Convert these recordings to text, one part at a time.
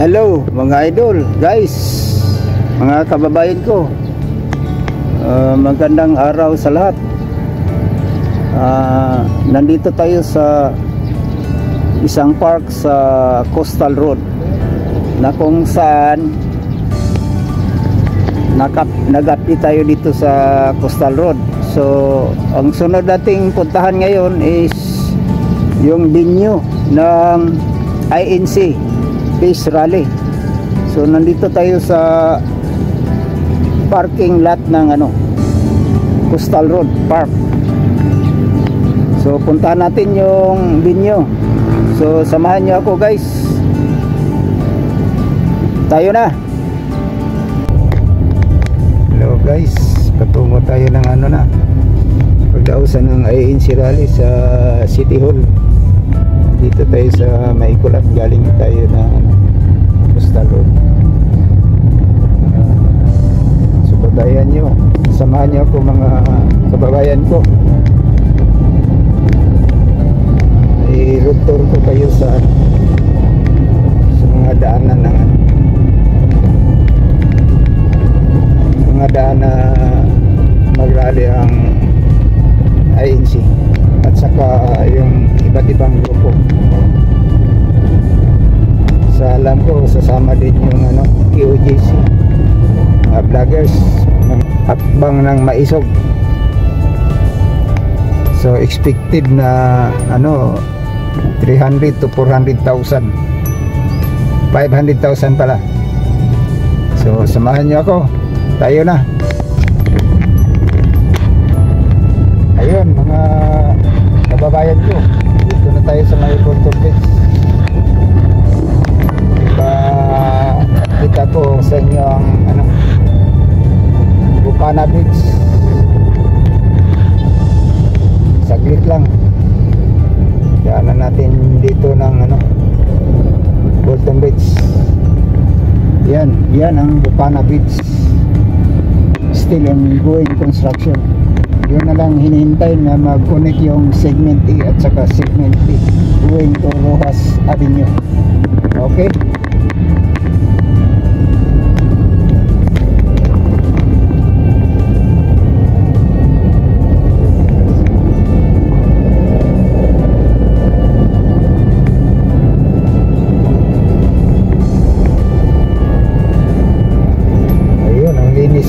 Hello mga idol, guys, mga kababayan ko, magandang araw sa lahat. Nandito tayo sa isang park sa Coastal Road na kung saan nag-update tayo dito sa Coastal Road. So ang sunod nating puntahan ngayon is yung venue ng INC Peace Rally. So nandito tayo sa parking lot ng Coastal Road Park. So puntahan natin yung venue. So samahan nyo ako, guys. Tayo na. Hello guys, patungo tayo ng pagdausan ng INC Rally sa City Hall. Dito tayo sa Maikulat, galing tayo na Coastal Road. Subaybayan nyo, samahan nyo ako mga kababayan ko. I-road tour ko kayo sa mga daanan ng mga daan na mag-rally ang INC at saka yung iba't ibang grupo. Sa alam ko sasama din yung QJC, mga vloggers, hakbang ng maisog. So expected na 300 to 400,000, 500,000 pala. So samahan nyo ako, tayo na. Ayun mga kababayan ko, dito na tayo sa may Porto Beach. Kita ko sa inyo ang Bukana Beach. Saglit lang, daanan natin dito ng Bolton Beach. Yan ang Bukana Beach. Still ongoing construction. Yun na lang hinihintay na mag-connect yung segment A at saka segment B going to Rojas Avenue. Okay?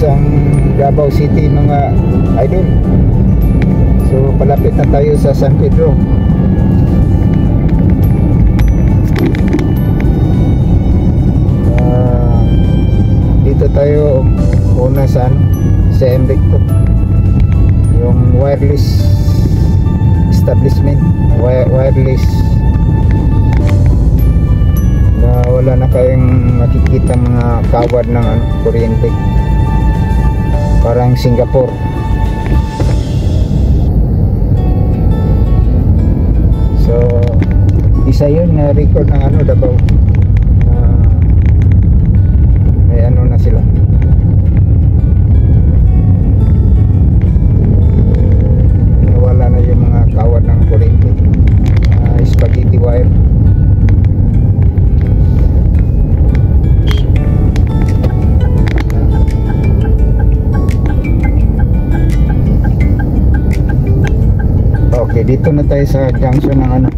Ang Davao City mga idol. So palapit na tayo sa San Pedro. Dito tayo una sa Enrico, yung wireless establishment, wireless na wala na kayong makikita mga kawad ng kuryente, parang Singapore. So isa yun na record ng Davao, may na sila. Nawala na yung mga kawad ng kuryente, spaghetti wire. Okay, dito na tayo sa junction ng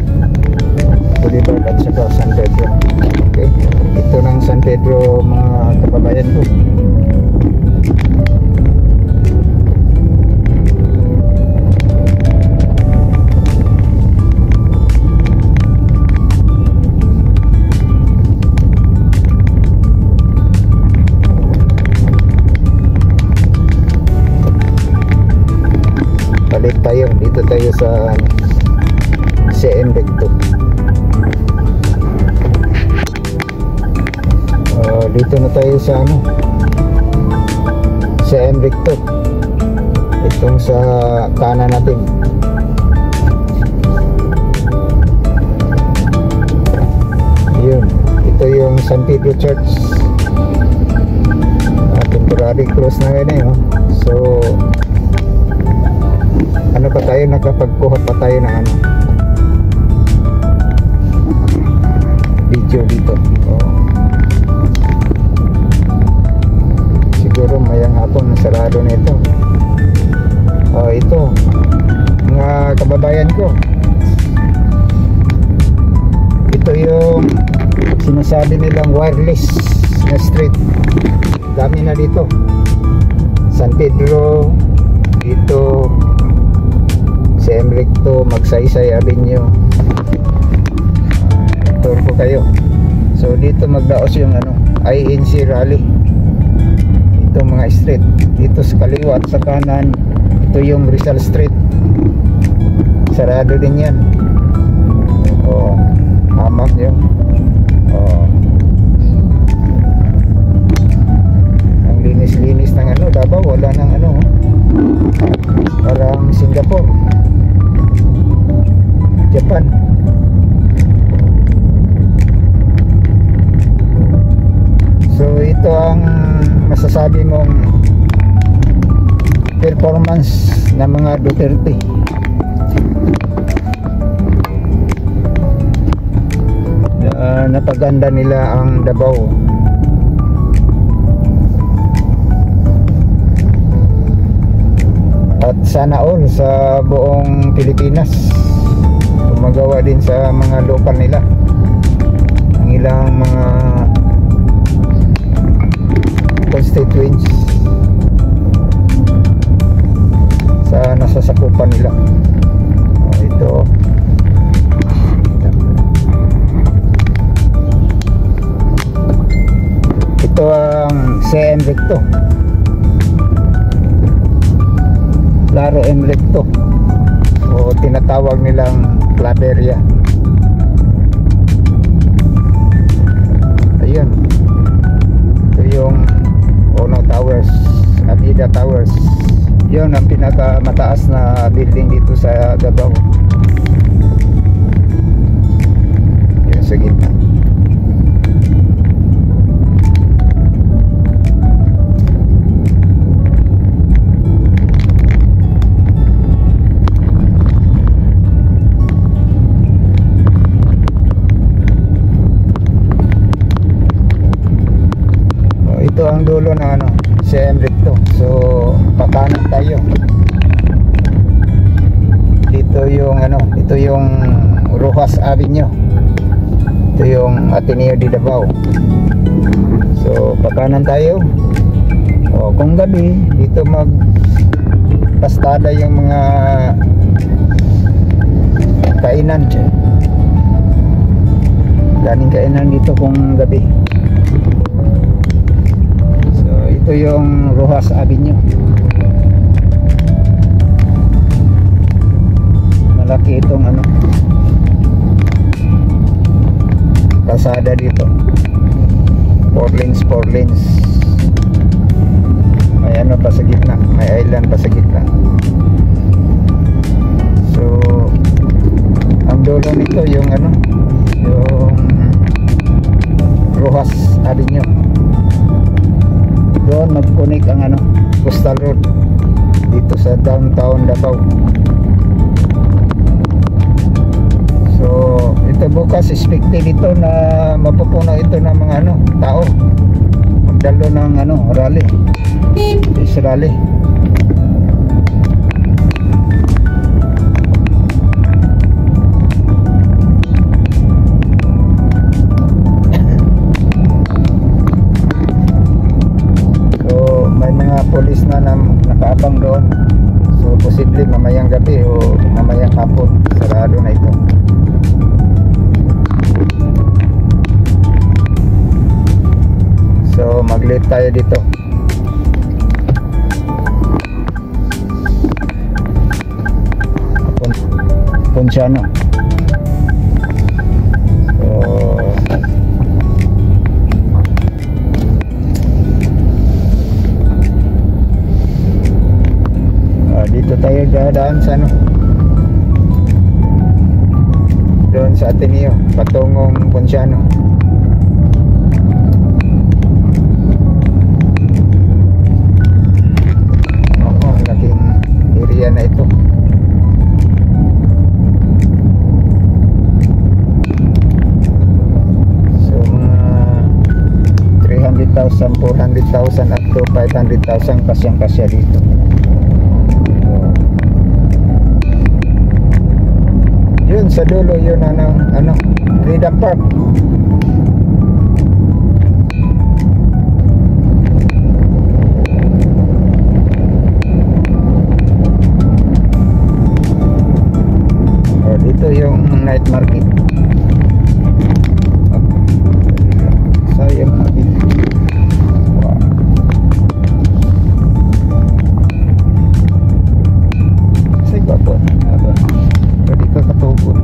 Boulevard at saka San Pedro. Okay, ito ng San Pedro mga kababayan ko. Tayo dito tayo sa CM Recto. Dito na tayo sa CM Recto, itong sa kanan natin. Yun, ito yung San Pedro Church. Temporary cross na ngayon So pa tayo, nakapagkuha pa tayo ng video dito. sarado na ito. Oh, ito mga kababayan ko, ito yung sinasabi nilang wireless na street. Dami na dito. San Pedro, dito Siem Recto, Magsaysay Avenue. Tour ko kayo. So dito magdaos yung ano, INC Rally. Ito mga street. Dito sa kaliwa at sa kanan, ito yung Rizal Street. Sarado din yan. Oh, hamak yun. Oh. Ang linis-linis ng ano, Davao, wala nang ano. Parang Singapore, Japan. So ito ang masasabi mong performance ng mga Duterte. Napaganda nila ang Davao. At sana all sa buong Pilipinas gumagawa din sa mga local nila, ang ilang mga constituents sa nasasakupan nila. Ito ang Siem Recto, Claro M Recto, o tinatawag nilang Claveria. Ayun, ito yung Ono Towers, Avida Towers. Yun ang pinakamataas na building dito sa Davao. Yun sa gitna. Ito ang dulo ng ano, Siem Recto. So pakanan tayo. Dito yung ano, ito yung Rojas Avenue. Ito yung Ateneo de Davao. So pakanan tayo. O kung gabi dito magpastada yung mga kainan. Daming kainan dito kung gabi. Ito yung Rojas Avenue. Malaki itong ano, kalsada dito. 4 lanes. May ano pa sa gitna, may island pa sa gitna. So ang dulo nito yung ano, yung Rojas Avenue. Doon mag-connect ang ano, Coastal Road dito sa downtown Davao. So ito bukas expected ito na mapupuno ito ng mga ano, tao. Magdalo ng ano, rally. Peace rally. Polis na nakaabang doon. So posible mamayang gabi o mamayang hapon sarado na ito. So mag-late tayo dito. Ponciano. Dito tayo dadaan sa ano, doon sa Ateneo patungong Ponciano. Laking area na ito. So mga 300 300,000, 400,000 up to 500,000 kasyang-kasya dito. Yun sa dulo, yun ano, Freedom Park. Dito yung night market. Sayang habis. Wow. Say gwapo. Aba. Pwede ka katubon.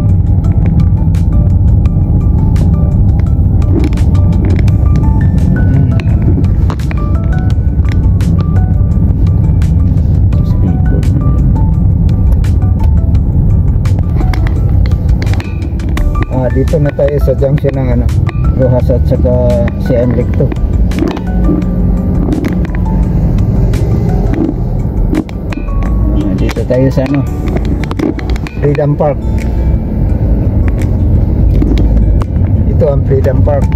Dito na tayo sa junction ng ano, Rojas at saka CM Lecto. Dito tayo sa ano, Freedom Park. Ito ang Freedom Park.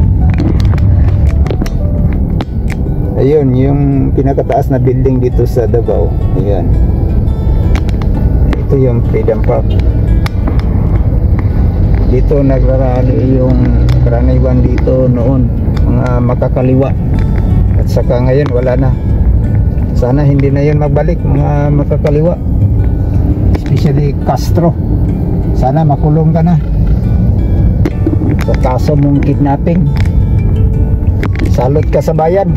Ayun, yung pinakataas na building dito sa Davao. Ayan. Ito yung Freedom Park. Dito nagrarally yung karaniwan dito noon, mga makakaliwa. At saka ngayon wala na. Sana hindi na yun magbalik, mga makakaliwa. Especially Castro. Sana makulong ka na sa kaso mong kidnapping. Salot ka sa bayan.